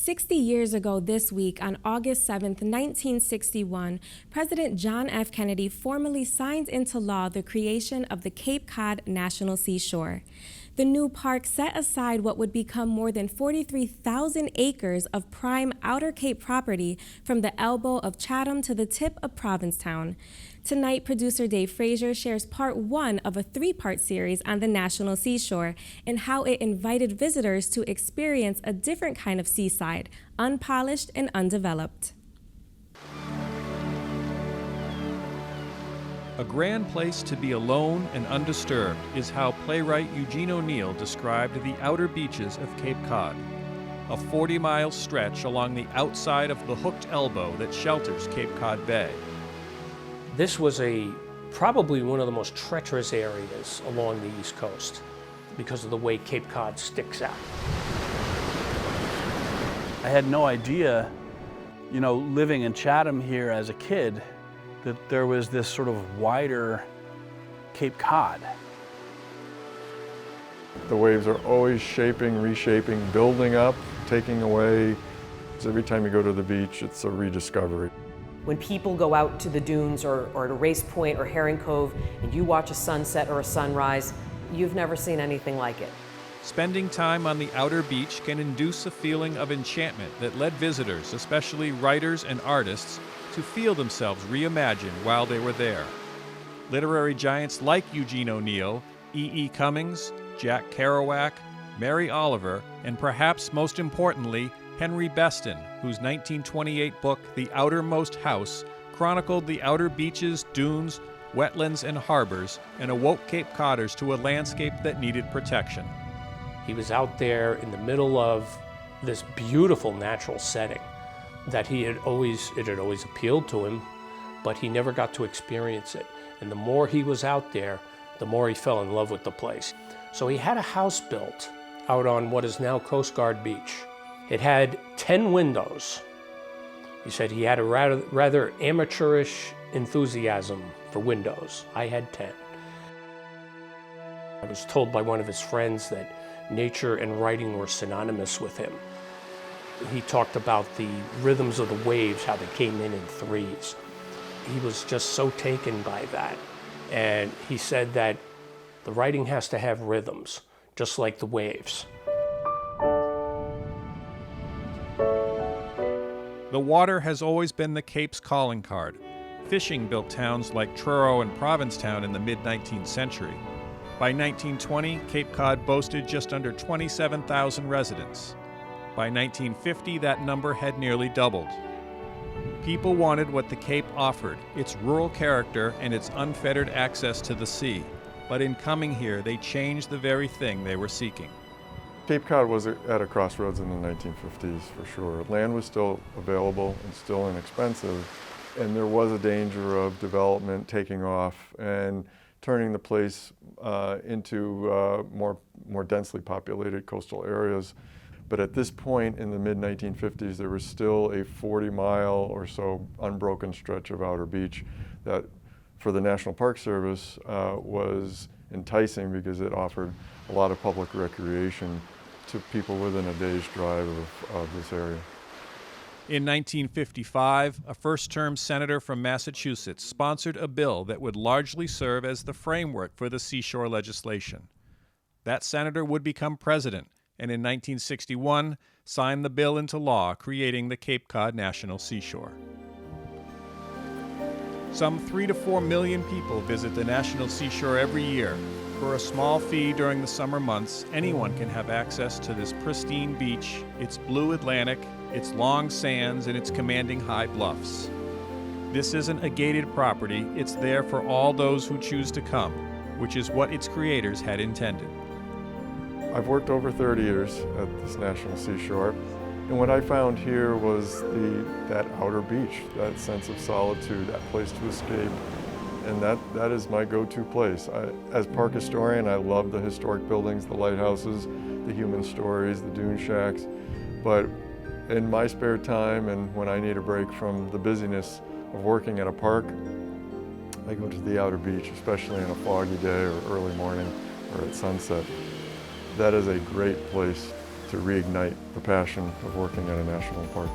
60 years ago this week, on August 7, 1961, President John F. Kennedy formally signed into law the creation of the Cape Cod National Seashore. The new park set aside what would become more than 43,000 acres of prime Outer Cape property from the elbow of Chatham to the tip of Provincetown. Tonight, producer Dave Frazier shares part one of a three-part series on the National Seashore and how it invited visitors to experience a different kind of seaside, unpolished and undeveloped. A grand place to be alone and undisturbed is how playwright Eugene O'Neill described the outer beaches of Cape Cod, a 40-mile stretch along the outside of the hooked elbow that shelters Cape Cod Bay. This was probably one of the most treacherous areas along the East Coast because of the way Cape Cod sticks out. I had no idea, living in Chatham here as a kid, that there was this sort of wider Cape Cod. The waves are always shaping, reshaping, building up, taking away. So every time you go to the beach, it's a rediscovery. When people go out to the dunes or to Race Point or Herring Cove and you watch a sunset or a sunrise, you've never seen anything like it. Spending time on the outer beach can induce a feeling of enchantment that led visitors, especially writers and artists, to feel themselves reimagined while they were there. Literary giants like Eugene O'Neill, E.E. Cummings, Jack Kerouac, Mary Oliver, and perhaps most importantly, Henry Beston, whose 1928 book, The Outermost House, chronicled the outer beaches, dunes, wetlands, and harbors, and awoke Cape Codders to a landscape that needed protection. He was out there in the middle of this beautiful natural setting that it had always appealed to him, but he never got to experience it. And the more he was out there, the more he fell in love with the place. So he had a house built out on what is now Coast Guard Beach. It had 10 windows. He said he had a rather amateurish enthusiasm for windows. I had 10. I was told by one of his friends that nature and writing were synonymous with him. He talked about the rhythms of the waves, how they came in threes. He was just so taken by that. And he said that the writing has to have rhythms, just like the waves. The water has always been the Cape's calling card. Fishing built towns like Truro and Provincetown in the mid-19th century. By 1920, Cape Cod boasted just under 27,000 residents. By 1950, that number had nearly doubled. People wanted what the Cape offered, its rural character and its unfettered access to the sea. But in coming here, they changed the very thing they were seeking. Cape Cod was at a crossroads in the 1950s for sure. Land was still available and still inexpensive, and there was a danger of development taking off and turning the place into more densely populated coastal areas. But at this point in the mid-1950s, there was still a 40-mile or so unbroken stretch of outer beach that, for the National Park Service, was enticing because it offered a lot of public recreation to people within a day's drive of this area. In 1955, a first-term senator from Massachusetts sponsored a bill that would largely serve as the framework for the seashore legislation. That senator would become president, and in 1961 signed the bill into law, creating the Cape Cod National Seashore. Some 3 to 4 million people visit the National Seashore every year. For a small fee during the summer months, anyone can have access to this pristine beach, its blue Atlantic, its long sands, and its commanding high bluffs. This isn't a gated property, it's there for all those who choose to come, which is what its creators had intended. I've worked over 30 years at this National Seashore, and what I found here was that outer beach, that sense of solitude, that place to escape, and that is my go-to place. As park historian, I love the historic buildings, the lighthouses, the human stories, the dune shacks, but in my spare time and when I need a break from the busyness of working at a park, I go to the outer beach, especially on a foggy day or early morning or at sunset. That is a great place to reignite the passion of working at a national park.